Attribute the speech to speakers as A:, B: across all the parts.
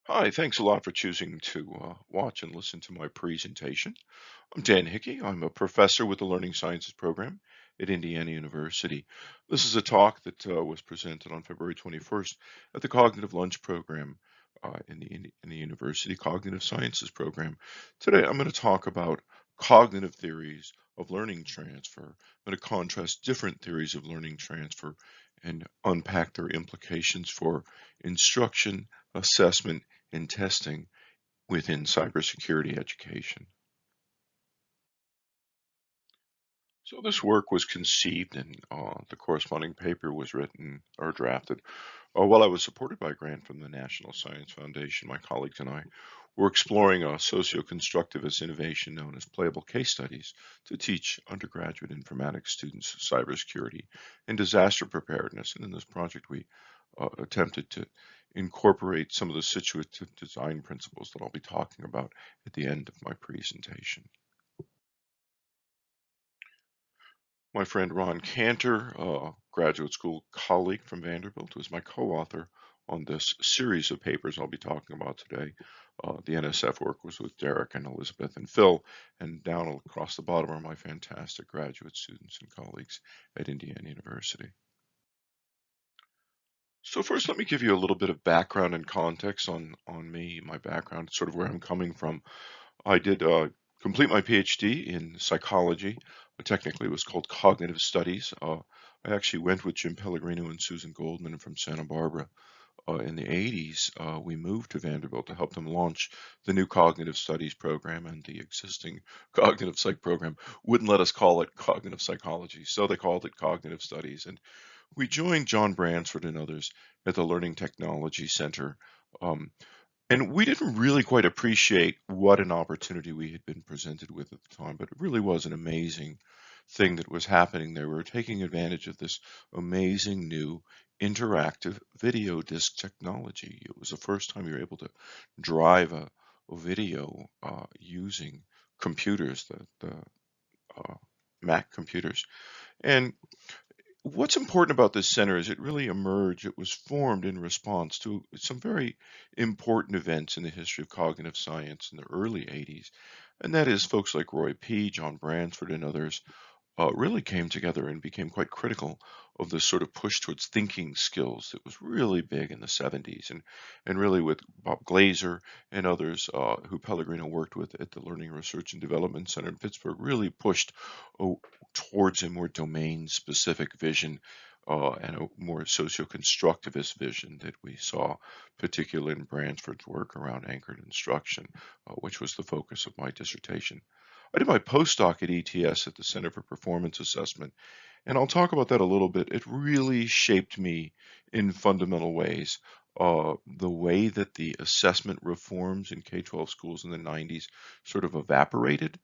A: Hi, thanks a lot for choosing to watch and listen to my presentation. I'm Dan Hickey. I'm a professor with the Learning Sciences program at Indiana University. This is a talk that was presented on February 21st at the Cognitive Lunch program in the University Cognitive Sciences program. Today, I'm going to talk about cognitive theories of learning transfer. I'm going to contrast different theories of learning transfer and unpack their implications for instruction, assessment, and testing within cybersecurity education. So this work was conceived and the corresponding paper was written or drafted while I was supported by a grant from the National Science Foundation. My colleagues and I were exploring a socio-constructivist innovation known as playable case studies to teach undergraduate informatics students cybersecurity and disaster preparedness. And in this project, we attempted to incorporate some of the situative design principles that I'll be talking about at the end of my presentation. My friend Ron Cantor, a graduate school colleague from Vanderbilt, was my co-author on this series of papers I'll be talking about today. The NSF work was with Derek and Elizabeth and Phil, and down across the bottom are my fantastic graduate students and colleagues at Indiana University. So first, let me give you a little bit of background and context on me, my background, sort of where I'm coming from. I did complete my PhD in psychology. Technically, it was called cognitive studies. I actually went with Jim Pellegrino and Susan Goldman from Santa Barbara in the 80s. We moved to Vanderbilt to help them launch the new cognitive studies program, and the existing cognitive psych program wouldn't let us call it cognitive psychology, so they called it cognitive studies. And we joined John Bransford and others at the Learning Technology Center. Um, and we didn't really quite appreciate what an opportunity we had been presented with at the time, but it really was an amazing thing that was happening there. We were taking advantage of this amazing new interactive video disc technology. It was the first time you were able to drive a video using computers, the uh, Mac computers. And what's important about this center is it really emerged, it was formed in response to some very important events in the history of cognitive science in the early 80s. And that is folks like Roy P., John Bransford, and others really came together and became quite critical of this sort of push towards thinking skills that was really big in the 70s. And really with Bob Glazer and others who Pellegrino worked with at the Learning Research and Development Center in Pittsburgh really pushed oh, towards a more domain-specific vision and a more socio-constructivist vision that we saw, particularly in Bransford's work around anchored instruction, which was the focus of my dissertation. I did my postdoc at ETS at the Center for Performance Assessment, and I'll talk about that a little bit. It really shaped me in fundamental ways. The way that the assessment reforms in K-12 schools in the 90s sort of evaporated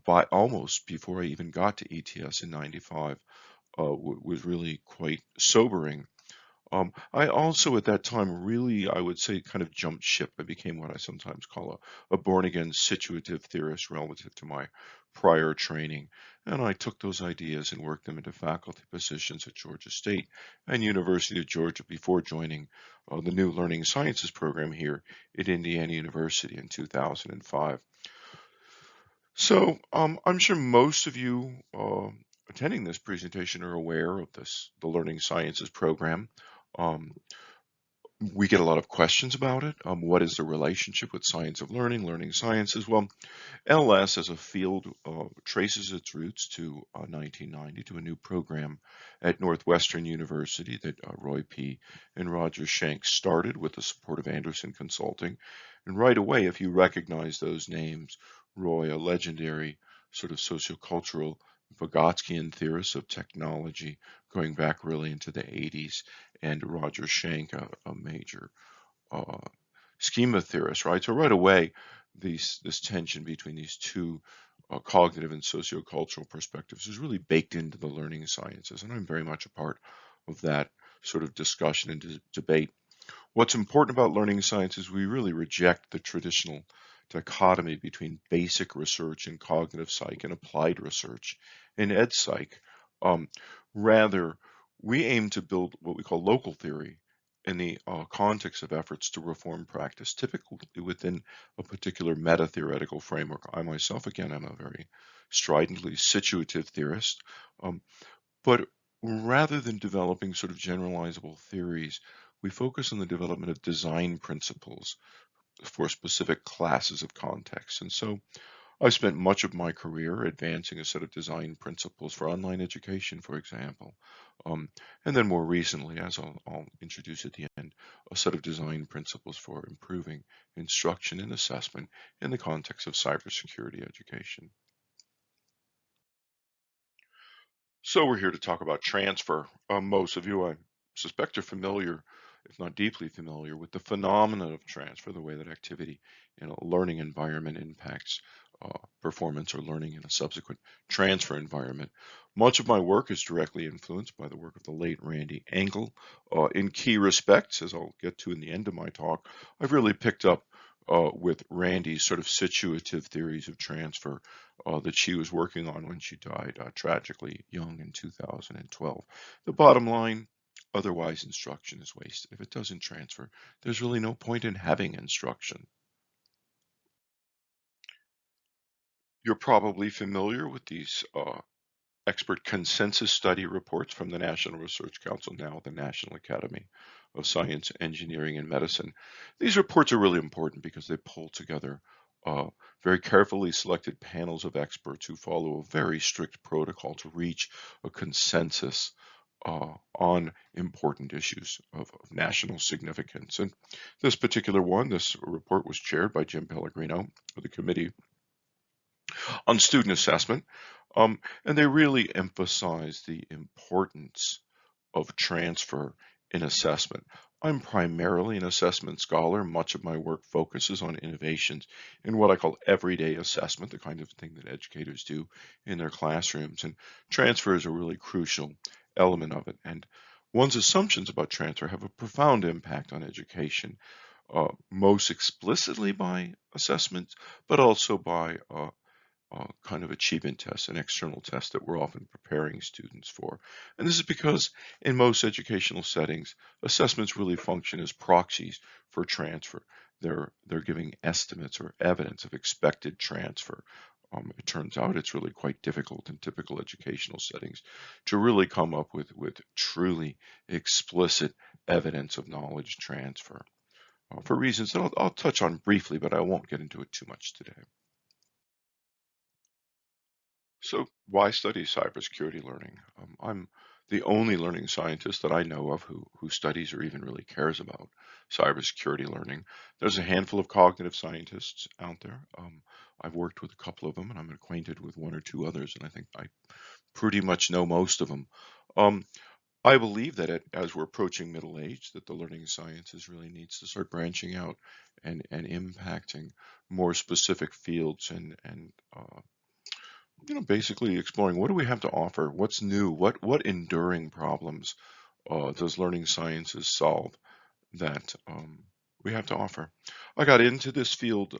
A: by almost before I even got to ETS in 95 was really quite sobering. I also at that time really, I would say, kind of jumped ship. I became what I sometimes call a born-again situative theorist relative to my prior training. And I took those ideas and worked them into faculty positions at Georgia State and University of Georgia before joining the new Learning Sciences program here at Indiana University in 2005. So I'm sure most of you attending this presentation are aware of the Learning Sciences program. Um, we get a lot of questions about it. What is the relationship with science of learning, learning sciences? Well, LS as a field traces its roots to 1990 to a new program at Northwestern University that Roy P. and Roger Schenck started with the support of Anderson Consulting. And right away, if you recognize those names, Roy, a legendary sort of sociocultural Vygotskian theorist of technology going back really into the 80s, and Roger Schenck, a major uh, schema theorist, right? So right away, this tension between these two cognitive and sociocultural perspectives is really baked into the learning sciences, and I'm very much a part of that sort of discussion and debate. What's important about learning science is we really reject the traditional dichotomy between basic research in cognitive psych and applied research in ed psych. Um, Rather, we aim to build what we call local theory in the context of efforts to reform practice, typically within a particular meta-theoretical framework. I myself, again, am a very stridently situative theorist, um, but rather than developing sort of generalizable theories, we focus on the development of design principles for specific classes of contexts. And so I've spent much of my career advancing a set of design principles for online education, for example. Um, and then more recently, as I'll introduce at the end, a set of design principles for improving instruction and assessment in the context of cybersecurity education. So we're here to talk about transfer. Most of you, I suspect, are familiar, if not deeply familiar, with the phenomenon of transfer, the way that activity in a learning environment impacts performance or learning in a subsequent transfer environment. Much of my work is directly influenced by the work of the late Randy Engel. In key respects, as I'll get to in the end of my talk, I've really picked up with Randy's sort of situative theories of transfer that she was working on when she died tragically young in 2012. The bottom line, otherwise instruction is wasted. If it doesn't transfer, there's really no point in having instruction. You're probably familiar with these expert consensus study reports from the National Research Council, now the National Academy of Science, Engineering, and Medicine. These reports are really important because they pull together uh, very carefully selected panels of experts who follow a very strict protocol to reach a consensus on important issues of national significance. And this particular one, this report was chaired by Jim Pellegrino of the Committee on Student Assessment. And they really emphasize the importance of transfer in assessment. I'm primarily an assessment scholar. Much of my work focuses on innovations in what I call everyday assessment, the kind of thing that educators do in their classrooms. And transfer is a really crucial element of it. And one's assumptions about transfer have a profound impact on education, most explicitly by assessments, but also by kind of achievement tests and external tests that we're often preparing students for. And this is because in most educational settings, assessments really function as proxies for transfer. They're giving estimates or evidence of expected transfer. It turns out it's really quite difficult in typical educational settings to really come up with truly explicit evidence of knowledge transfer for reasons that I'll touch on briefly, but I won't get into it too much today. So why study cybersecurity learning? I'm the only learning scientist that I know of who studies or even really cares about cybersecurity learning. There's a handful of cognitive scientists out there. I've worked with a couple of them, and I'm acquainted with one or two others, and I think I pretty much know most of them. Um, I believe that as we're approaching middle age, that the learning sciences really needs to start branching out and impacting more specific fields and basically exploring what do we have to offer, what's new, what enduring problems does learning sciences solve that we have to offer. I got into this field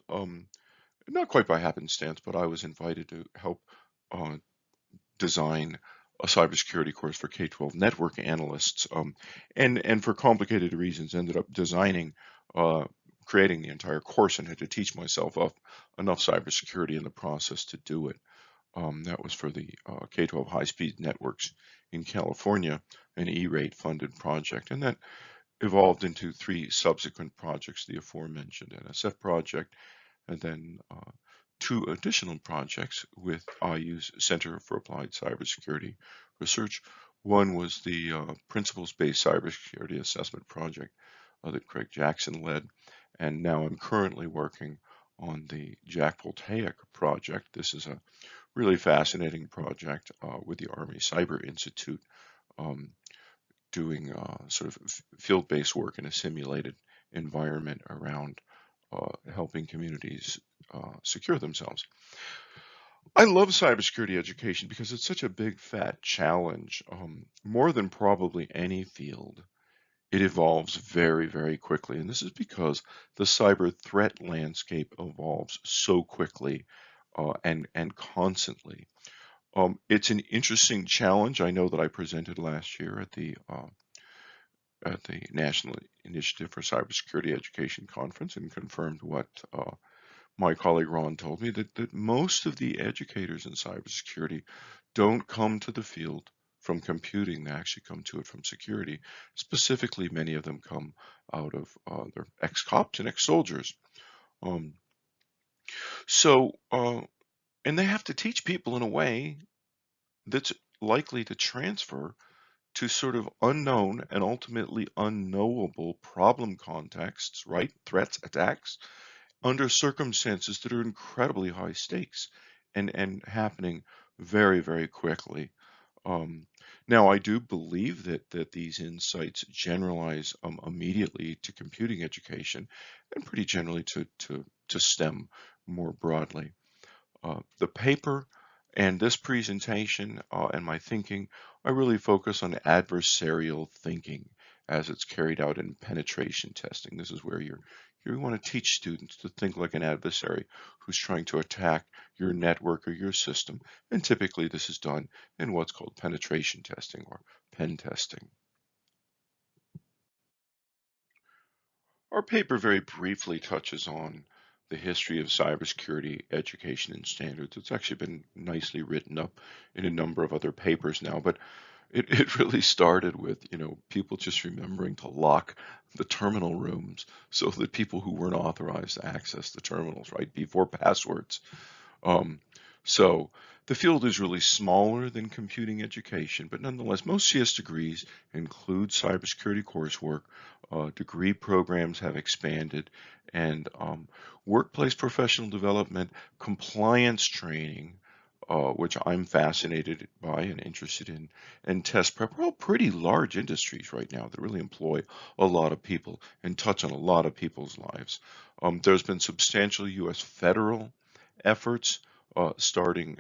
A: not quite by happenstance, but I was invited to help uh, design a cybersecurity course for K-12 network analysts, and for complicated reasons ended up designing. Creating the entire course and had to teach myself up enough cybersecurity in the process to do it. That was for the K-12 high-speed networks in California, an E-rate funded project. And that evolved into three subsequent projects, the aforementioned NSF project, and then two additional projects with IU's Center for Applied Cybersecurity Research. One was the Principles-Based Cybersecurity Assessment Project that Craig Jackson led, and now I'm currently working on the Jack Voltaic project. This is a really fascinating project with the Army Cyber Institute, um, doing sort of field-based work in a simulated environment around helping communities secure themselves. I love cybersecurity education because it's such a big, fat challenge. More than probably any field, it evolves very, very quickly. And this is because the cyber threat landscape evolves so quickly and constantly. It's an interesting challenge. I know that I presented last year at the at the National Initiative for Cybersecurity Education Conference and confirmed what my colleague Ron told me, that most of the educators in cybersecurity don't come to the field from computing. They actually come to it from security. Specifically, many of them come out of their ex-cops and ex-soldiers. Um, so, and they have to teach people in a way that's likely to transfer to sort of unknown and ultimately unknowable problem contexts, right? Threats, attacks, under circumstances that are incredibly high stakes and happening very, very quickly. Um, Now, I do believe that these insights generalize immediately to computing education and pretty generally to STEM more broadly. The paper and this presentation and my thinking, I really focus on adversarial thinking as it's carried out in penetration testing. This is where you want to teach students to think like an adversary who's trying to attack your network or your system. And typically this is done in what's called penetration testing or pen testing. Our paper very briefly touches on the history of cybersecurity education and standards. It's actually been nicely written up in a number of other papers now, but it really started with, people just remembering to lock the terminal rooms so that people who weren't authorized to access the terminals, right, before passwords. Um, so the field is really smaller than computing education, but nonetheless, most CS degrees include cybersecurity coursework. Degree programs have expanded, and workplace professional development, compliance training, which I'm fascinated by and interested in, and test prep are all pretty large industries right now that really employ a lot of people and touch on a lot of people's lives. There's been substantial U.S. federal efforts starting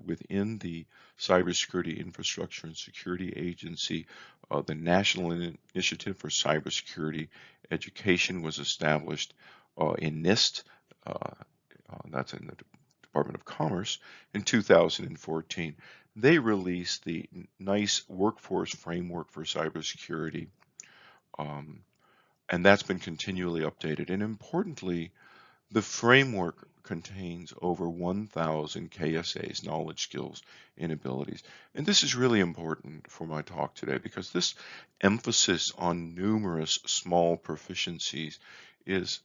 A: within the Cybersecurity Infrastructure and Security Agency. The National Initiative for Cybersecurity Education was established in NIST. That's in the Department of Commerce in 2014. They released the NICE Workforce Framework for Cybersecurity, um, and that's been continually updated. And importantly, the framework contains over 1,000 KSAs, knowledge, skills, and abilities. And this is really important for my talk today because this emphasis on numerous small proficiencies is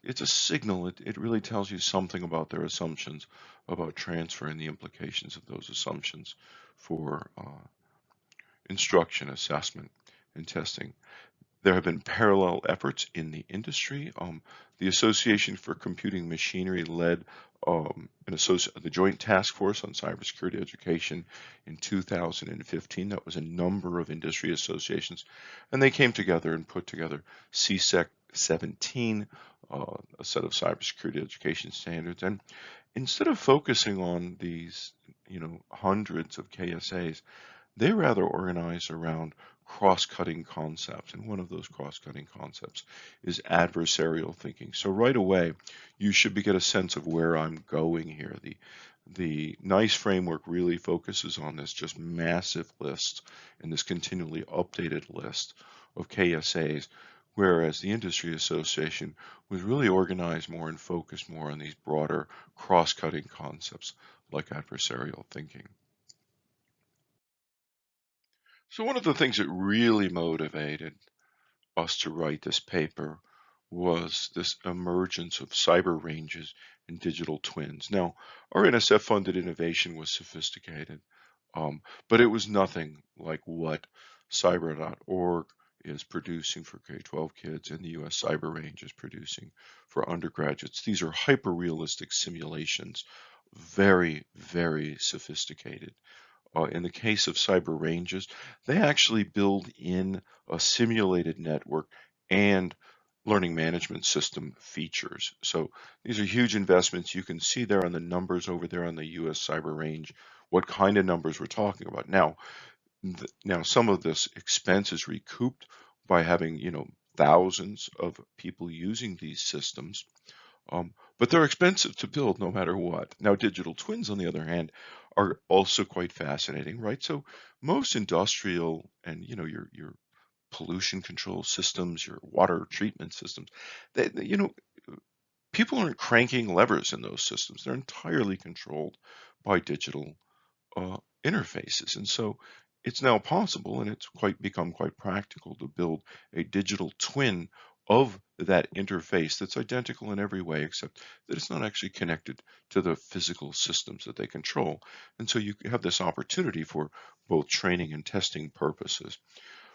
A: it's a signal. It really tells you something about their assumptions about transfer and the implications of those assumptions for instruction, assessment, and testing. There have been parallel efforts in the industry. The Association for Computing Machinery led the Joint Task Force on Cybersecurity Education in 2015. That was a number of industry associations, and they came together and put together CSEC 17, a set of cybersecurity education standards. And instead of focusing on these, hundreds of KSAs, they rather organize around cross-cutting concepts, and one of those cross-cutting concepts is adversarial thinking. So right away, you should get a sense of where I'm going here. The NICE framework really focuses on this just massive list and this continually updated list of KSAs, whereas the industry association was really organized more and focused more on these broader cross-cutting concepts like adversarial thinking. So one of the things that really motivated us to write this paper was this emergence of cyber ranges and digital twins. Now, our NSF-funded innovation was sophisticated, but it was nothing like what cyber.org is producing for K-12 kids and the US Cyber Range is producing for undergraduates. These are hyper-realistic simulations, very, very sophisticated. In the case of cyber ranges, they actually build in a simulated network and learning management system features. So these are huge investments. You can see there on the numbers over there on the US cyber range, what kind of numbers we're talking about. Now some of this expense is recouped by having, thousands of people using these systems. But they're expensive to build no matter what. Now, digital twins, on the other hand, are also quite fascinating, right? So most industrial and your pollution control systems, your water treatment systems. You know, people aren't cranking levers in those systems. They're entirely controlled by digital uh, interfaces. And so it's now possible, and it's quite become quite practical to build a digital twin of that interface that's identical in every way, except that it's not actually connected to the physical systems that they control. And so you have this opportunity for both training and testing purposes.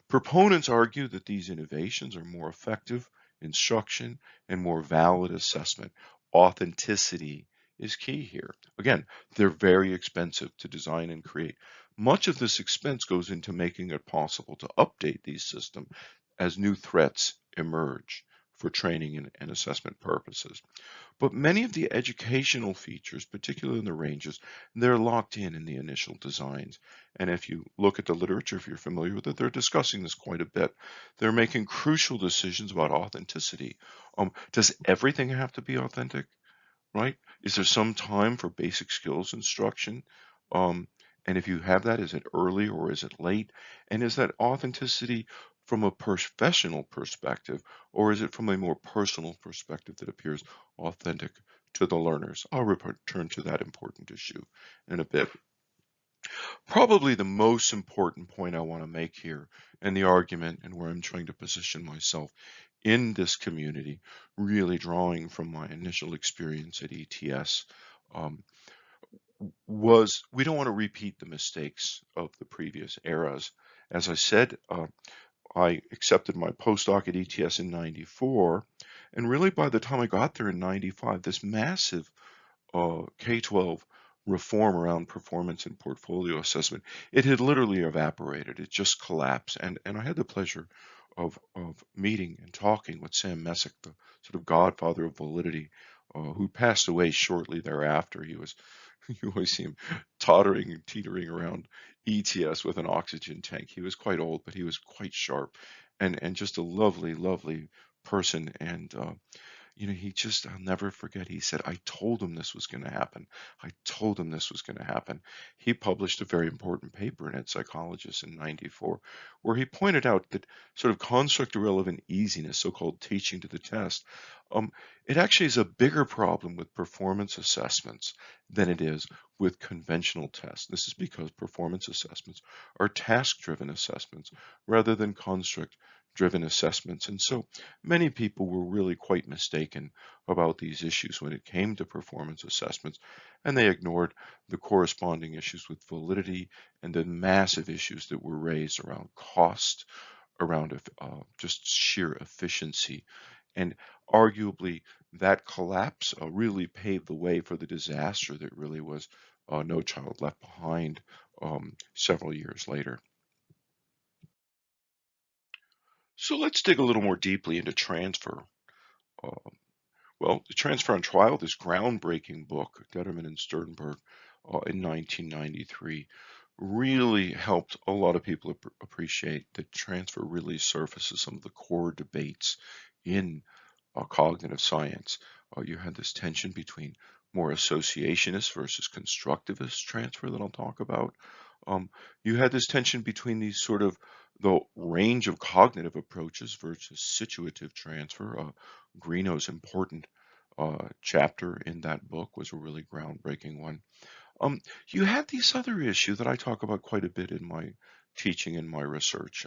A: Proponents argue that these innovations are more effective instruction and more valid assessment. Authenticity is key here. Again, they're very expensive to design and create. Much of this expense goes into making it possible to update these systems as new threats emerge for training and assessment purposes. But many of the educational features, particularly in the ranges, they're locked in the initial designs. And if you look at the literature, if you're familiar with it, they're discussing this quite a bit. They're making crucial decisions about authenticity. Does everything have to be authentic? Right? Is there some time for basic skills instruction? Um, and if you have that, is it early or is it late? And is that authenticity from a professional perspective, or is it from a more personal perspective that appears authentic to the learners? I'll return to that important issue in a bit. Probably the most important point I want to make here and the argument and where I'm trying to position myself in this community, really drawing from my initial experience at ETS, um, was we don't want to repeat the mistakes of the previous eras. As I said, I accepted my postdoc at ETS in 94, and really by the time I got there in 95, this massive K-12 reform around performance and portfolio assessment, it had literally evaporated. It just collapsed. And I had the pleasure of meeting and talking with Sam Messick, the sort of godfather of validity, who passed away shortly thereafter. He was, you always see him tottering and teetering around ETS with an oxygen tank. He was quite old, but he was quite sharp and just a lovely, lovely person. And he just, I'll never forget, he said, I told him this was going to happen. I told him this was going to happen. He published a very important paper in Ed Psychologist in 94, where he pointed out that sort of construct irrelevant easiness, so-called teaching to the test, um, it actually is a bigger problem with performance assessments than it is with conventional tests. This is because performance assessments are task-driven assessments rather than construct-driven assessments. And so many people were really quite mistaken about these issues when it came to performance assessments, and they ignored the corresponding issues with validity and the massive issues that were raised around cost, around just sheer efficiency. And arguably, that collapse really paved the way for the disaster that really was No Child Left Behind several years later. So let's dig a little more deeply into transfer. Uh, Well, The Transfer on Trial, this groundbreaking book, Detterman and Sternberg, in 1993, really helped a lot of people appreciate that transfer really surfaces some of the core debates in cognitive science. You had this tension between more associationist versus constructivist transfer that I'll talk about. You had this tension between these sort of the range of cognitive approaches versus situative transfer. Greeno's important chapter in that book was a really groundbreaking one. Um, you have these other issues that I talk about quite a bit in my teaching and my research.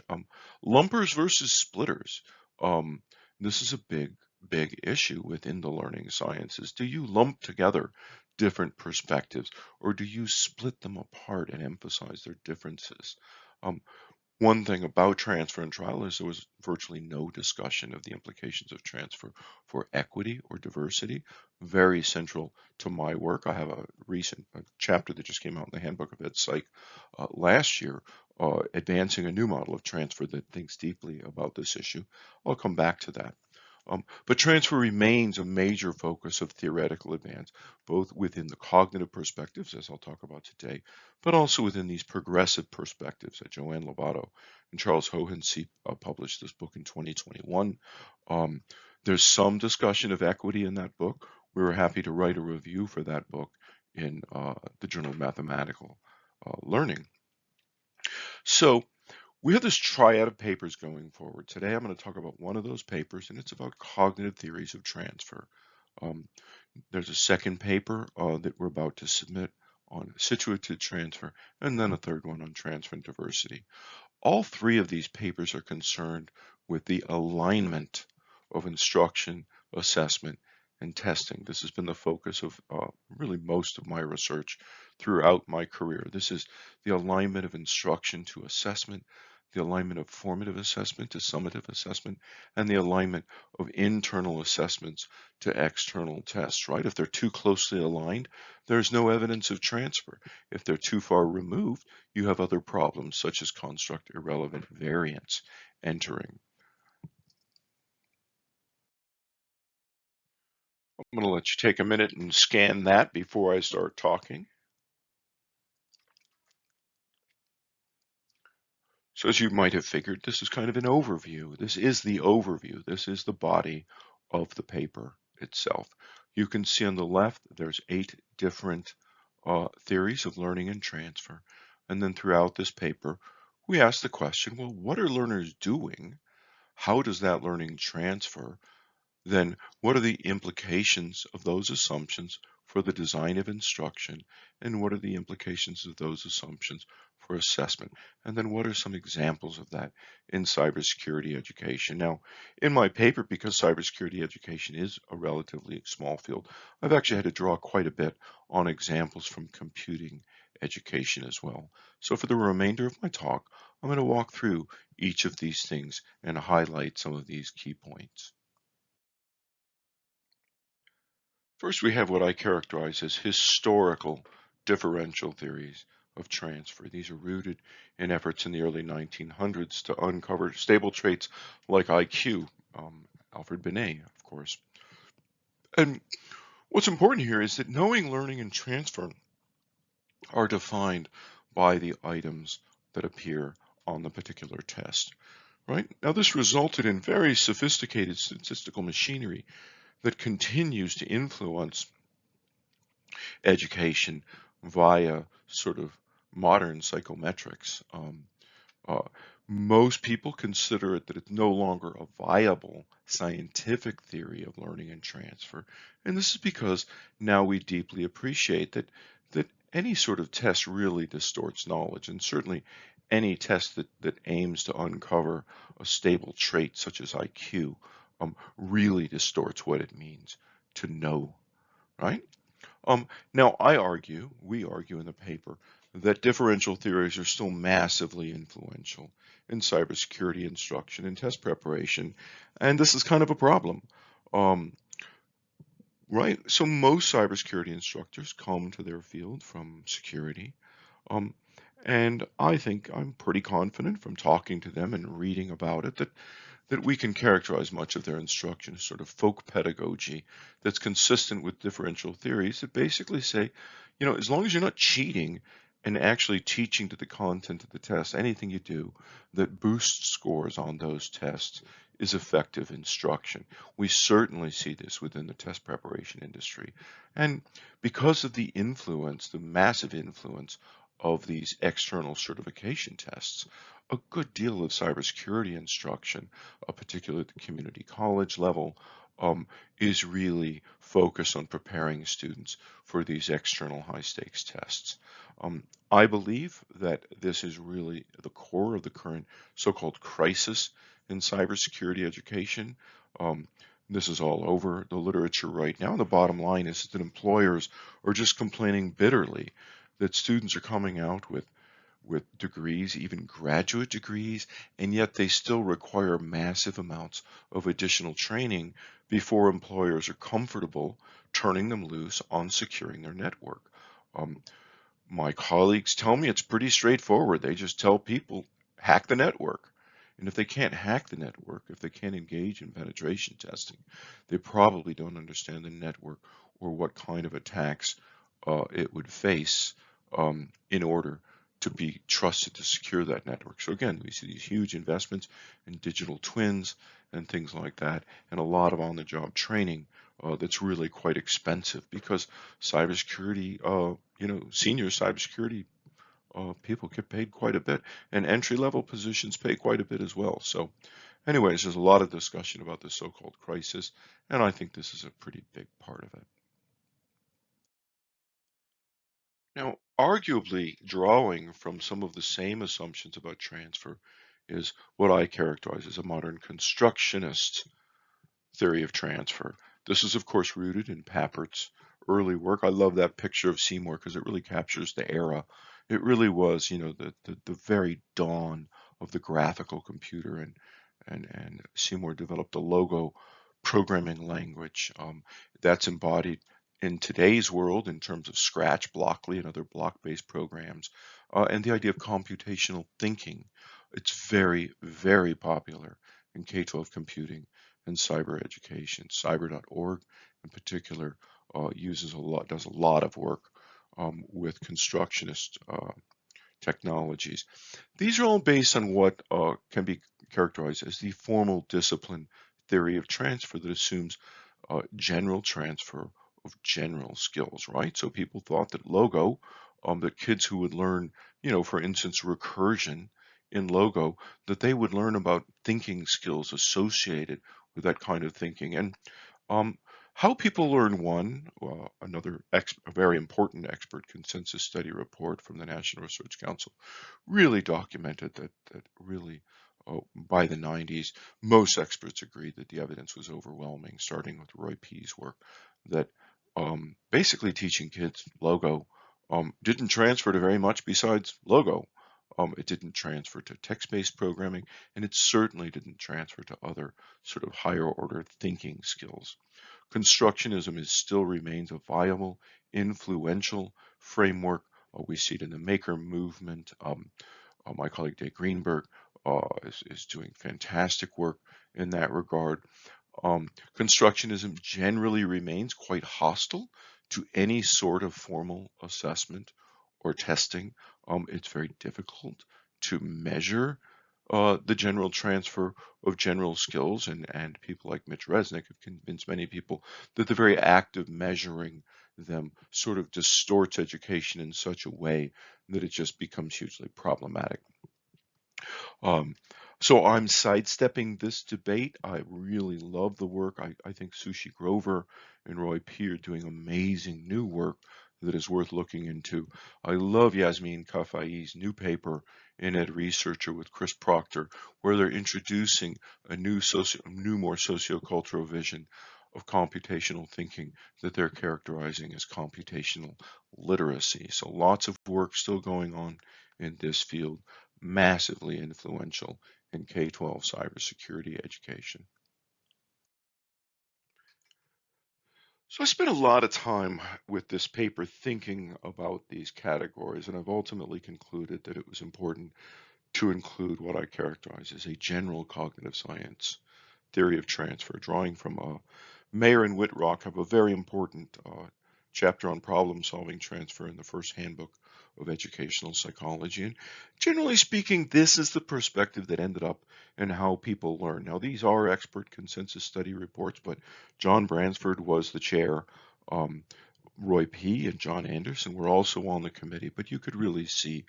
A: Lumpers versus splitters. Um, this is a big issue within the learning sciences. Do you lump together different perspectives, or do you split them apart and emphasize their differences? Um, One thing about transfer and trial is there was virtually no discussion of the implications of transfer for equity or diversity. Very central to my work. I have a recent chapter that just came out in the Handbook of Ed Psych last year, advancing a new model of transfer that thinks deeply about this issue. I'll come back to that. But transfer remains a major focus of theoretical advance, both within the cognitive perspectives, as I'll talk about today, but also within these progressive perspectives that Joanne Lovato and Charles Hohensee published this book in 2021. Um, there's some discussion of equity in that book. We were happy to write a review for that book in the Journal of Mathematical Learning. So We have this triad of papers going forward. Today I'm going to talk about one of those papers, and it's about cognitive theories of transfer. Um, there's a second paper that we're about to submit on situative transfer, and then a third one on transfer and diversity. All three of these papers are concerned with the alignment of instruction, assessment, and testing. This has been the focus of really most of my research throughout my career. This is the alignment of instruction to assessment, the alignment of formative assessment to summative assessment, and the alignment of internal assessments to external tests, right? If they're too closely aligned, there's no evidence of transfer. If they're too far removed, you have other problems such as construct irrelevant variance entering. I'm going to let you take a minute and scan that before I start talking. So as you might have figured, this is kind of an overview. This is the overview. This is the body of the paper itself. You can see on the left, there's 8 different theories of learning and transfer. And then throughout this paper, we ask the question, well, what are learners doing? How does that learning transfer? Then what are the implications of those assumptions for the design of instruction? And what are the implications of those assumptions for assessment? And then what are some examples of that in cybersecurity education? Now, in my paper, because cybersecurity education is a relatively small field, I've actually had to draw quite a bit on examples from computing education as well. So for the remainder of my talk, I'm going to walk through each of these things and highlight some of these key points. First, we have what I characterize as historical differential theories of transfer. These are rooted in efforts in the early 1900s to uncover stable traits like IQ, Alfred Binet, of course. And what's important here is that knowing, learning, and transfer are defined by the items that appear on the particular test, right? Now, this resulted in very sophisticated statistical machinery that continues to influence education via sort of modern psychometrics. Uh, Most people consider it that it's no longer a viable scientific theory of learning and transfer, and this is because now we deeply appreciate that any sort of test really distorts knowledge, and certainly any test that aims to uncover a stable trait such as IQ really distorts what it means to know, right? Now, we argue in the paper, that differential theories are still massively influential in cybersecurity instruction and test preparation, and this is kind of a problem, um, right? So most cybersecurity instructors come to their field from security, um, and I think I'm pretty confident from talking to them and reading about it that we can characterize much of their instruction as sort of folk pedagogy that's consistent with differential theories that basically say, as long as you're not cheating and actually teaching to the content of the test, anything you do that boosts scores on those tests is effective instruction. We certainly see this within the test preparation industry. And because of the influence, the massive influence of these external certification tests, a good deal of cybersecurity instruction, particularly at the community college level, um, is really focused on preparing students for these external high stakes tests. I believe that this is really the core of the current so-called crisis in cybersecurity education. Um, this is all over the literature right now. And the bottom line is that employers are just complaining bitterly that students are coming out with degrees, even graduate degrees, and yet they still require massive amounts of additional training before employers are comfortable turning them loose on securing their network. Um, my colleagues tell me it's pretty straightforward. They just tell people, hack the network. And if they can't hack the network, if they can't engage in penetration testing, they probably don't understand the network or what kind of attacks it would face in order to be trusted to secure that network. So again, we see these huge investments in digital twins and things like that, and a lot of on-the-job training that's really quite expensive because cybersecurity, senior cybersecurity people get paid quite a bit, and entry level positions pay quite a bit as well. So, anyways, there's a lot of discussion about the so-called crisis, and I think this is a pretty big part of it. Now, arguably, drawing from some of the same assumptions about transfer is what I characterize as a modern constructionist theory of transfer. This is, of course, rooted in Pappert's early work. I love that picture of Seymour because it really captures the era. It really was, the very dawn of the graphical computer, and Seymour developed a logo programming language that's embodied in today's world in terms of Scratch, Blockly, and other block-based programs, and the idea of computational thinking. It's very, very popular in K-12 computing and cyber education. Cyber.org in particular does a lot of work with constructionist technologies. These are all based on what can be characterized as the formal discipline theory of transfer that assumes general transfer of general skills, right? So people thought that Logo, that kids who would learn, for instance, recursion in Logo, that they would learn about thinking skills associated with that kind of thinking. And um, how people learn one, a very important expert consensus study report from the National Research Council really documented that really by the 90s, most experts agreed that the evidence was overwhelming, starting with Roy P's work, that basically teaching kids Logo didn't transfer to very much besides Logo. It didn't transfer to text-based programming, and it certainly didn't transfer to other sort of higher order thinking skills. Constructionism still remains a viable, influential framework. We see it in the maker movement. My colleague Dave Greenberg is doing fantastic work in that regard. Constructionism generally remains quite hostile to any sort of formal assessment or testing. It's very difficult to measure the general transfer of general skills, and people like Mitch Resnick have convinced many people that the very act of measuring them sort of distorts education in such a way that it just becomes hugely problematic. Um, so I'm sidestepping this debate. I really love the work. I think Sushi Grover and Roy P. are doing amazing new work that is worth looking into. I love Yasmin Kafai's new paper in Ed Researcher with Chris Proctor, where they're introducing a new, more sociocultural vision of computational thinking that they're characterizing as computational literacy. So lots of work still going on in this field, massively influential in K-12 cybersecurity education. So I spent a lot of time with this paper thinking about these categories, and I've ultimately concluded that it was important to include what I characterize as a general cognitive science theory of transfer, drawing from Mayer and Whitrock have a very important chapter on problem solving transfer in the first handbook of educational psychology. And generally speaking, this is the perspective that ended up in how people learn. Now, these are expert consensus study reports, but John Bransford was the chair. Um, Roy P. and John Anderson were also on the committee, but you could really see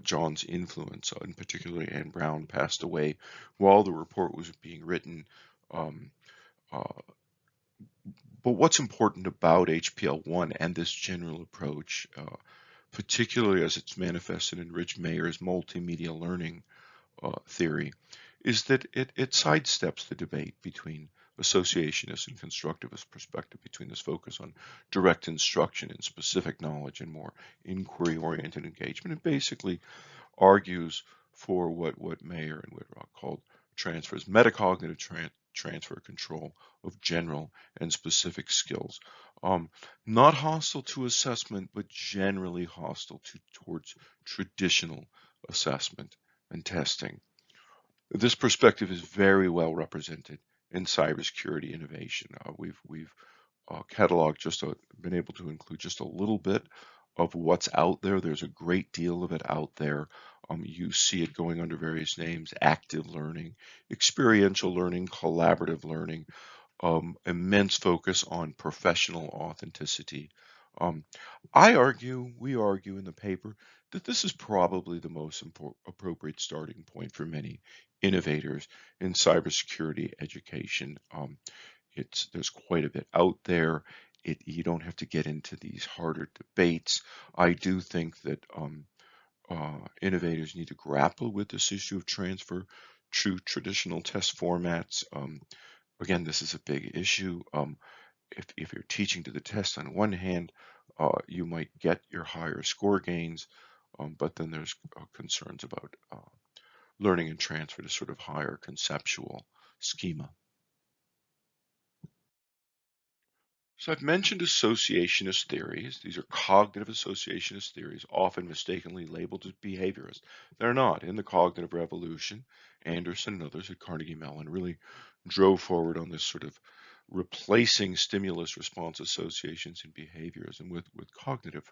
A: John's influence, and particularly Anne Brown passed away while the report was being written. Um, uh, but what's important about HPL1 and this general approach, particularly as it's manifested in Rich Mayer's multimedia learning theory, is that it sidesteps the debate between associationist and constructivist perspective, between this focus on direct instruction and specific knowledge and more inquiry-oriented engagement, and basically argues for what Mayer and Whitrock called transfers, metacognitive transfer control of general and specific skills. Um, Not hostile to assessment, but generally hostile towards traditional assessment and testing. This perspective is very well represented in cybersecurity innovation. We've cataloged been able to include just a little bit of what's out there. There's a great deal of it out there. You see it going under various names: active learning, experiential learning, collaborative learning, immense focus on professional authenticity. Um, we argue in the paper that this is probably the most appropriate starting point for many innovators in cybersecurity education. There's quite a bit out there. You don't have to get into these harder debates. I do think that innovators need to grapple with this issue of transfer to traditional test formats. Again, this is a big issue. If you're teaching to the test on one hand, you might get your higher score gains, but then there's concerns about learning and transfer to sort of higher conceptual schema. So I've mentioned associationist theories. These are cognitive associationist theories, often mistakenly labeled as behaviorist. They're not. In the cognitive revolution, Anderson and others at Carnegie Mellon really drove forward on this sort of replacing stimulus response associations and behaviorism with cognitive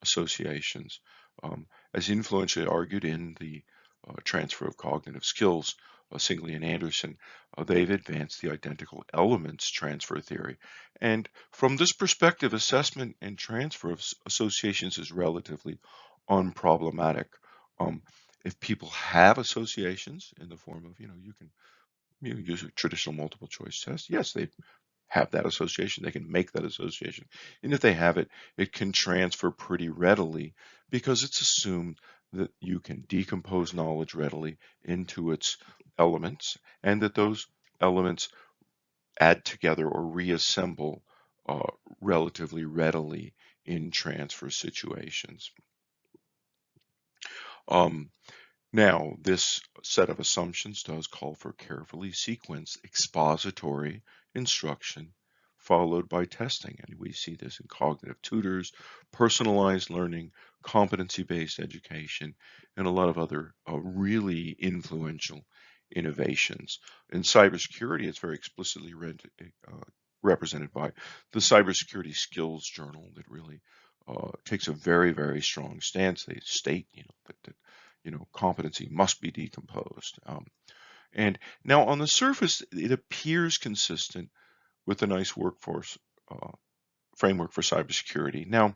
A: associations. As influentially argued in the transfer of cognitive skills, Singley and Anderson, they've advanced the identical elements transfer theory. And from this perspective, assessment and transfer of associations is relatively unproblematic. Um, if people have associations in the form of, you can use a traditional multiple choice test, yes, they have that association, they can make that association. And if they have it, it can transfer pretty readily because it's assumed that you can decompose knowledge readily into its elements and that those elements add together or reassemble uh, relatively readily in transfer situations. Um, Now, this set of assumptions does call for carefully sequenced expository instruction followed by testing. And we see this in cognitive tutors, personalized learning, competency-based education, and a lot of other really influential innovations. In cybersecurity, it's very explicitly represented by the Cybersecurity Skills Journal that really takes a very, very strong stance. They state, that competency must be decomposed. And now on the surface, it appears consistent with a nice workforce uh, framework for cybersecurity. Now,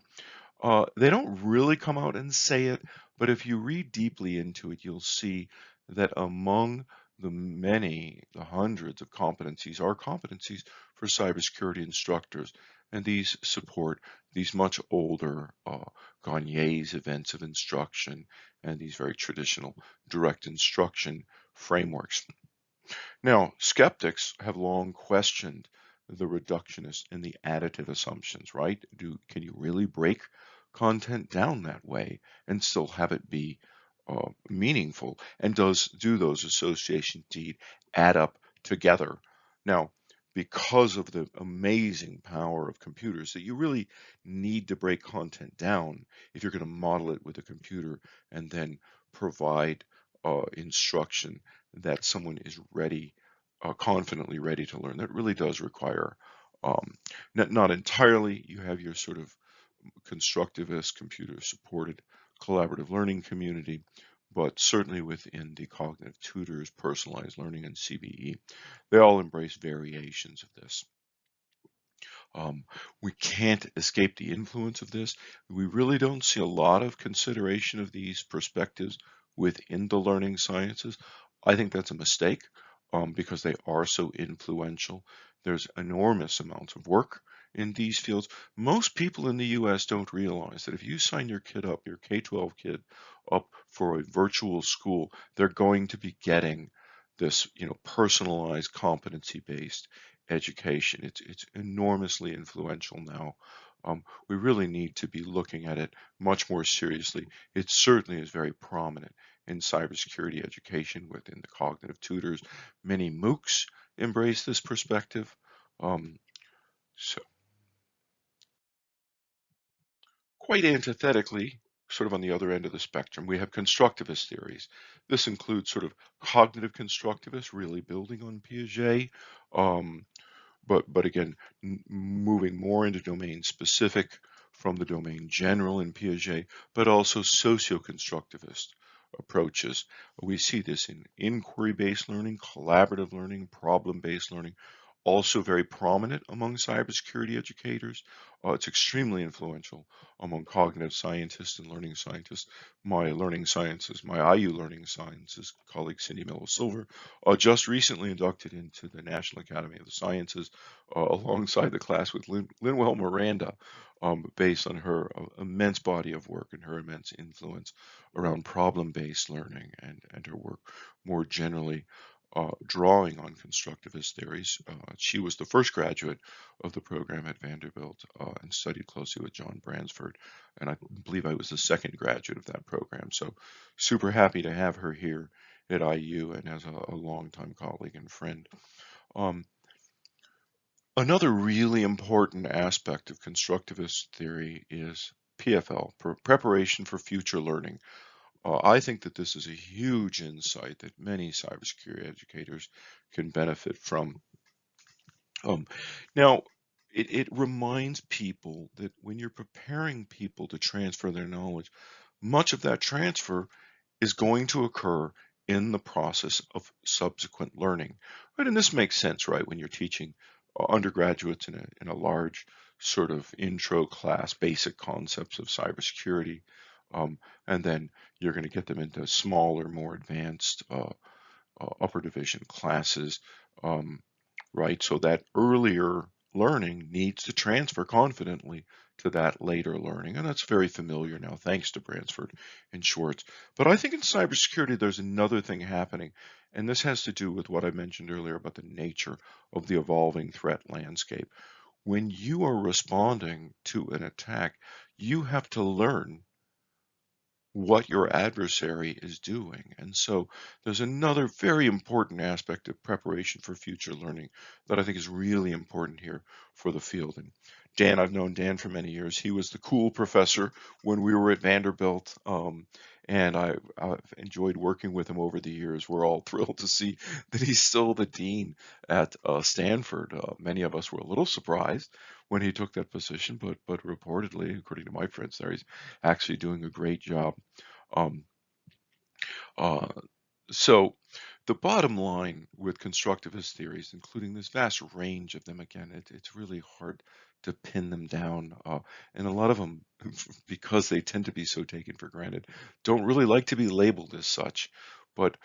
A: they don't really come out and say it, but if you read deeply into it, you'll see that among the hundreds of competencies are competencies for cybersecurity instructors, and these support these much older Gagne's events of instruction and these very traditional direct instruction frameworks. Now, skeptics have long questioned the reductionist and the additive assumptions, right? Can you really break content down that way and still have it be meaningful? And do those associations indeed add up together? Now, because of the amazing power of computers, that you really need to break content down if you're going to model it with a computer and then provide instruction that someone is ready, confidently ready to learn. That really does require, um, not entirely, you have your sort of constructivist, computer supported collaborative learning community, but certainly within the cognitive tutors, personalized learning, and CBE, they all embrace variations of this. Um, we can't escape the influence of this. We really don't see a lot of consideration of these perspectives within the learning sciences. I think that's a mistake because they are so influential. There's enormous amounts of work in these fields. Most people in the US don't realize that if you sign your kid up, your K-12 kid up for a virtual school, they're going to be getting this, personalized competency-based education. It's enormously influential now. We really need to be looking at it much more seriously. It certainly is very prominent in cybersecurity education within the cognitive tutors. Many MOOCs embrace this perspective. So quite antithetically, sort of on the other end of the spectrum, we have constructivist theories. This includes sort of cognitive constructivists, really building on Piaget, um, but again, moving more into domain specific from the domain general in Piaget, but also socio-constructivist approaches. We see this in inquiry-based learning, collaborative learning, problem-based learning, also very prominent among cybersecurity educators. It's extremely influential among cognitive scientists and learning scientists. My IU learning sciences colleague, Cindy Mello Silver, just recently inducted into the National Academy of the Sciences alongside the class with Linwell Miranda, based on her immense body of work and her immense influence around problem-based learning and her work more generally drawing on constructivist theories. She was the first graduate of the program at Vanderbilt and studied closely with John Bransford. And I believe I was the second graduate of that program. So super happy to have her here at IU and as a longtime colleague and friend. Um, Another really important aspect of constructivist theory is PFL, preparation for future learning. I think that this is a huge insight that many cybersecurity educators can benefit from. Um, Now, it reminds people that when you're preparing people to transfer their knowledge, much of that transfer is going to occur in the process of subsequent learning. Right? And this makes sense, right? When you're teaching undergraduates in a large sort of intro class, basic concepts of cybersecurity, um, and then you're going to get them into smaller, more advanced upper division classes, um, right? So that earlier learning needs to transfer confidently to that later learning. And that's very familiar now, thanks to Bransford and Schwartz. But I think in cybersecurity, there's another thing happening. And this has to do with what I mentioned earlier about the nature of the evolving threat landscape. When you are responding to an attack, you have to learn what your adversary is doing. And so there's another very important aspect of preparation for future learning that I think is really important here for the field. And Dan, I've known Dan for many years. He was the cool professor when we were at Vanderbilt. And I've enjoyed working with him over the years. We're all thrilled to see that he's still the dean at Stanford. Many of us were a little surprised when he took that position, but reportedly, according to my friends there, he's actually doing a great job. Um, uh, so the bottom line with constructivist theories, including this vast range of them, again, it's really hard to pin them down. And a lot of them, because they tend to be so taken for granted, don't really like to be labeled as such. But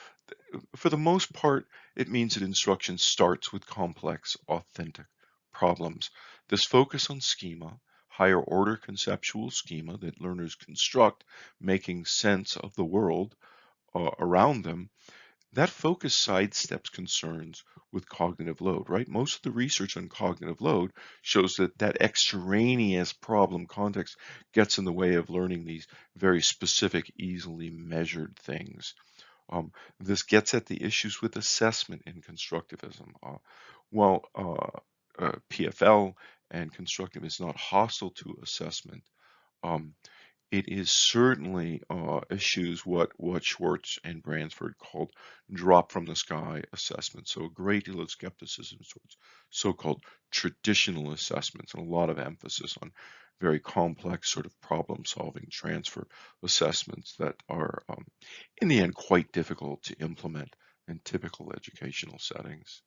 A: for the most part, it means that instruction starts with complex, authentic problems. This focus on schema, higher order conceptual schema that learners construct, making sense of the world around them, that focus sidesteps concerns with cognitive load, right? Most of the research on cognitive load shows that that extraneous problem context gets in the way of learning these very specific, easily measured things. Um, this gets at the issues with assessment in constructivism. While PFL and constructivism is not hostile to assessment, um, it is certainly eschews what Schwartz and Bransford called drop from the sky assessments. So a great deal of skepticism towards so-called traditional assessments and a lot of emphasis on very complex sort of problem-solving transfer assessments that are, in the end, quite difficult to implement in typical educational settings.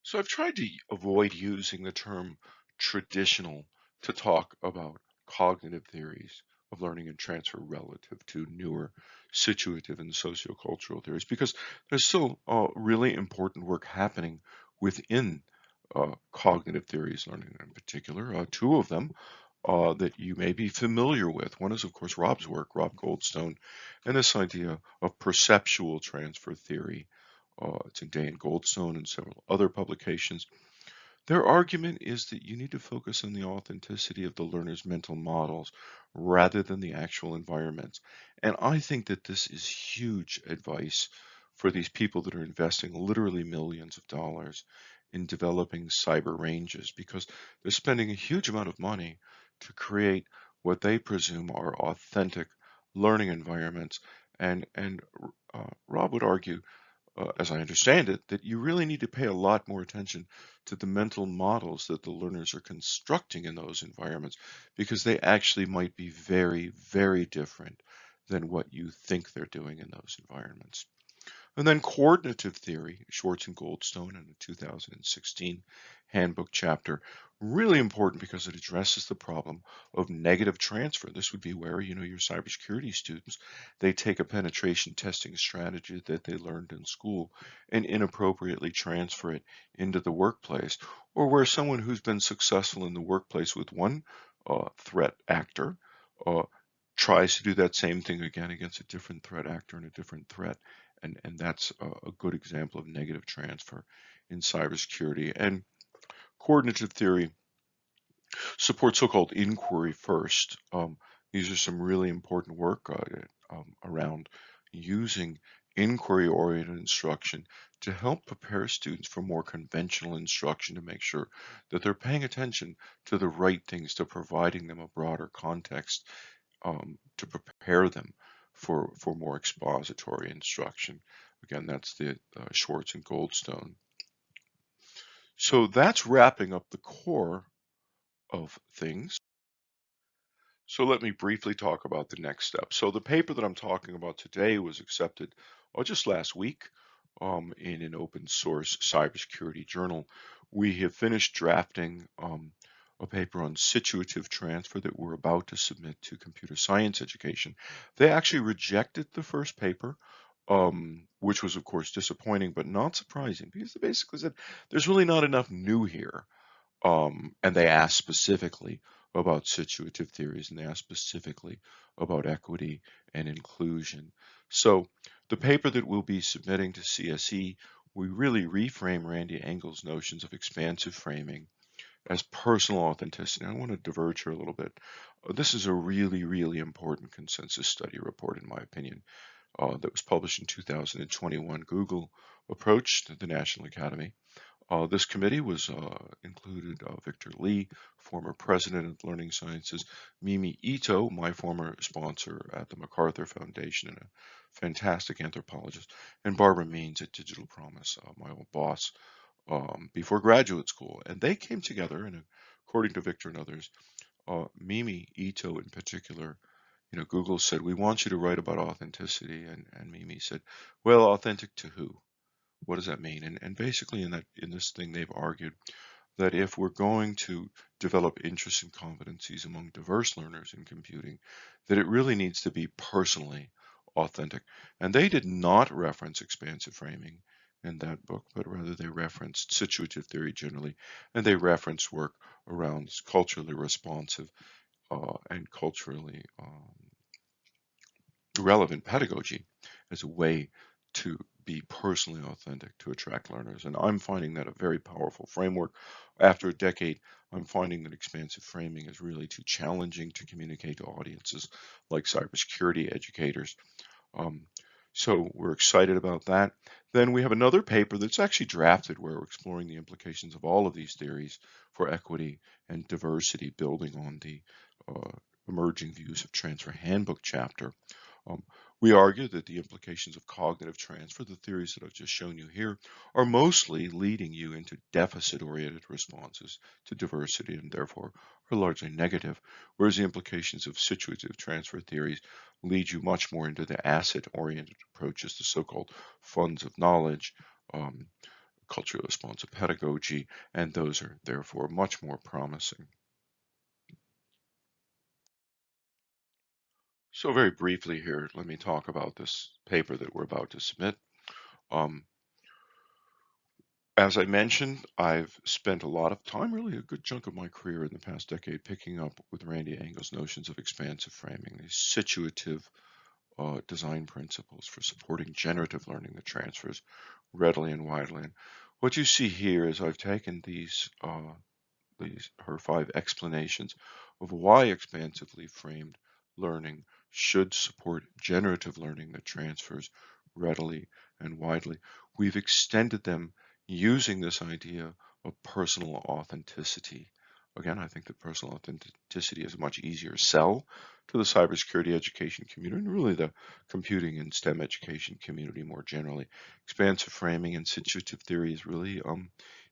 A: So I've tried to avoid using the term traditional to talk about cognitive theories of learning and transfer relative to newer situative and sociocultural theories because there's still really important work happening within cognitive theories learning in particular. Two of them that you may be familiar with. One is, of course, Rob's work, Rob Goldstone, and this idea of perceptual transfer theory. It's in Day and Goldstone and several other publications. Their argument is that you need to focus on the authenticity of the learner's mental models rather than the actual environments. And I think that this is huge advice for these people that are investing literally millions of dollars in developing cyber ranges because they're spending a huge amount of money to create what they presume are authentic learning environments. And Rob would argue as I understand it, that you really need to pay a lot more attention to the mental models that the learners are constructing in those environments, because they actually might be very, very different than what you think they're doing in those environments. And then coordinative theory, Schwartz and Goldstone in a 2016 handbook chapter, really important because it addresses the problem of negative transfer. This would be where, your cybersecurity students, they take a penetration testing strategy that they learned in school and inappropriately transfer it into the workplace, or where someone who's been successful in the workplace with one threat actor uh, tries to do that same thing again against a different threat actor and a different threat. And that's a good example of negative transfer in cybersecurity. And coordinative theory supports so-called inquiry first. These are some really important work around using inquiry-oriented instruction to help prepare students for more conventional instruction to make sure that they're paying attention to the right things, to providing them a broader context to prepare them for more expository instruction. Again, that's the Schwartz and Goldstone. So that's wrapping up the core of things. So let me briefly talk about the next step. So the paper that I'm talking about today was accepted just last week in an open source cybersecurity journal. We have finished drafting a paper on situative transfer that we're about to submit to computer science education. They actually rejected the first paper, which was of course disappointing, but not surprising because they basically said there's really not enough new here. And they asked specifically about situative theories and they asked specifically about equity and inclusion. So the paper that we'll be submitting to CSE, we really reframe Randy Engel's notions of expansive framing as personal authenticity. I want to diverge here a little bit. This is a really, really important consensus study report, in my opinion, that was published in 2021. Google approached the National Academy. This committee was included Victor Lee, former president of Learning Sciences, Mimi Ito, my former sponsor at the MacArthur Foundation and a fantastic anthropologist, and Barbara Means at Digital Promise, my old boss, before graduate school. And they came together, and according to Victor and others, Mimi Ito in particular, Google said, we want you to write about authenticity. And Mimi said, well, authentic to who? What does that mean? And basically in this thing they've argued that if we're going to develop interests and competencies among diverse learners in computing, that it really needs to be personally authentic. And they did not reference expansive framing in that book, but rather they referenced situative theory generally, and they referenced work around culturally responsive and culturally relevant pedagogy as a way to be personally authentic to attract learners. And I'm finding that a very powerful framework. After a decade, I'm finding that expansive framing is really too challenging to communicate to audiences like cybersecurity educators. Um, so we're excited about that. Then we have another paper that's actually drafted where we're exploring the implications of all of these theories for equity and diversity, building on the emerging views of transfer handbook chapter. Um, we argue that the implications of cognitive transfer, the theories that I've just shown you here, are mostly leading you into deficit-oriented responses to diversity and therefore are largely negative, whereas the implications of situative transfer theories lead you much more into the asset-oriented approaches, the so-called funds of knowledge, um, culturally responsive pedagogy, and those are therefore much more promising. So very briefly here, let me talk about this paper that we're about to submit. Um, as I mentioned, I've spent a lot of time, really a good chunk of my career in the past decade, picking up with Randy Engel's notions of expansive framing, these situative design principles for supporting generative learning that transfers readily and widely. And what you see here is I've taken her 5 explanations of why expansively framed learning should support generative learning that transfers readily and widely. We've extended them using this idea of personal authenticity. Again, I think that personal authenticity is a much easier sell to the cybersecurity education community and really the computing and STEM education community more generally. Expansive framing and situative theory is really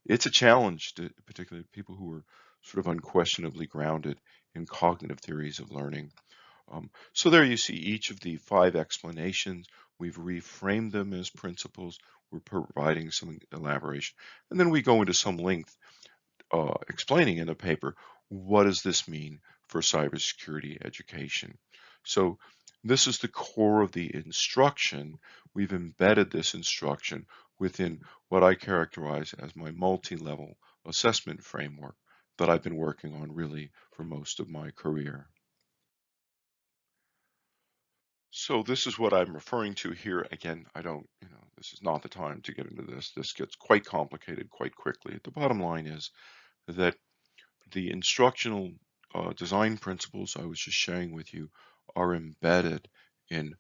A: it's a challenge to particularly people who are sort of unquestionably grounded in cognitive theories of learning. So there you see each of the 5 explanations we've reframed them as principles, we're providing some elaboration, and then we go into some length explaining in the paper, what does this mean for cybersecurity education? So this is the core of the instruction. We've embedded this instruction within what I characterize as my multi-level assessment framework that I've been working on really for most of my career. So this is what I'm referring to here. Again, I don't, this is not the time to get into this. This gets quite complicated quite quickly. The bottom line is that the instructional design principles I was just sharing with you are embedded in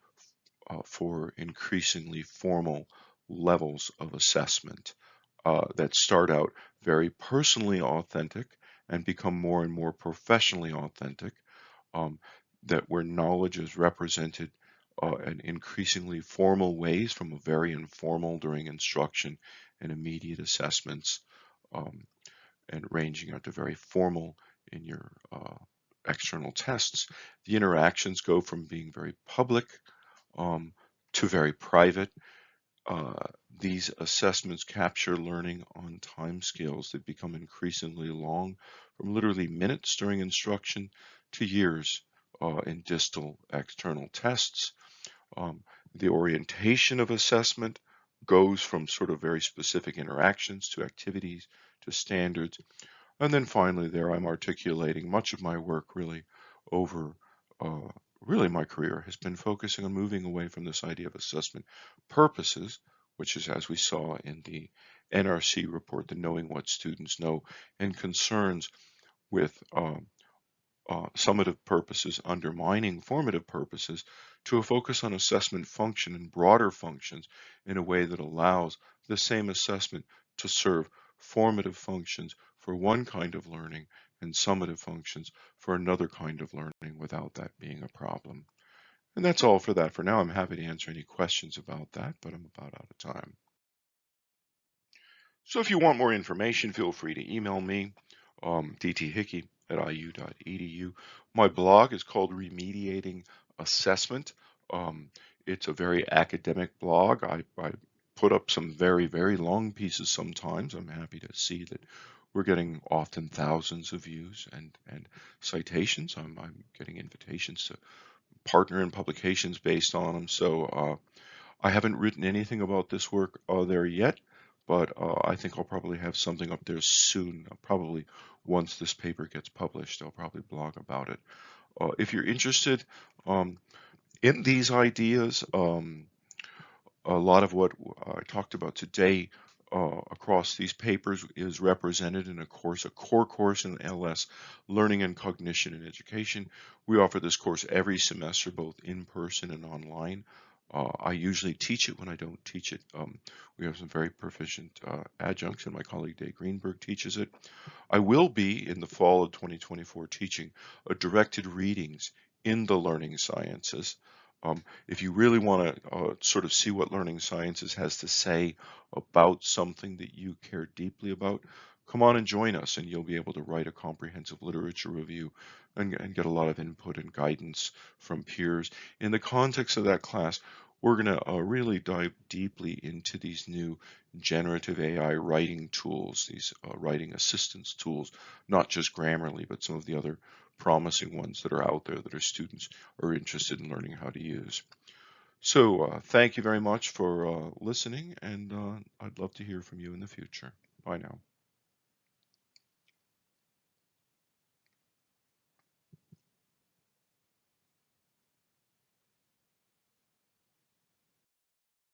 A: for increasingly formal levels of assessment that start out very personally authentic and become more and more professionally authentic, um, that where knowledge is represented in increasingly formal ways from a very informal during instruction and immediate assessments, um, and ranging out to very formal in your external tests. The interactions go from being very public um, to very private. Uh, these assessments capture learning on timescales that become increasingly long, from literally minutes during instruction to years in distal external tests. Um, the orientation of assessment goes from sort of very specific interactions to activities to standards. And then finally, there I'm articulating much of my work really over really my career has been focusing on moving away from this idea of assessment purposes, which is as we saw in the NRC report, the knowing what students know, and concerns with summative purposes undermining formative purposes, to a focus on assessment function and broader functions in a way that allows the same assessment to serve formative functions for one kind of learning and summative functions for another kind of learning without that being a problem. And that's all for that. For now, I'm happy to answer any questions about that, but I'm about out of time. So if you want more information, feel free to email me, dthickey@iu.edu. My blog is called Remediating Assessment. Um, it's a very academic blog. I put up some very, very long pieces sometimes. I'm happy to see that we're getting often thousands of views and citations. I'm getting invitations to partner in publications based on them. So I haven't written anything about this work there yet, but I think I'll probably have something up there soon. Probably once this paper gets published, I'll probably blog about it. If you're interested um, in these ideas, a lot of what I talked about today across these papers is represented in a course, a core course in LS, Learning and Cognition in Education. We offer this course every semester, both in person and online. I usually teach it when I don't teach it. We have some very proficient adjuncts, and my colleague Dave Greenberg teaches it. I will be in the fall of 2024 teaching a directed readings in the learning sciences. If you really want to sort of see what learning sciences has to say about something that you care deeply about, come on and join us, and you'll be able to write a comprehensive literature review and get a lot of input and guidance from peers. In the context of that class, we're going to really dive deeply into these new generative AI writing tools, these writing assistance tools, not just Grammarly, but some of the other promising ones that are out there that our students are interested in learning how to use. So thank you very much for listening, and I'd love to hear from you in the future. Bye now.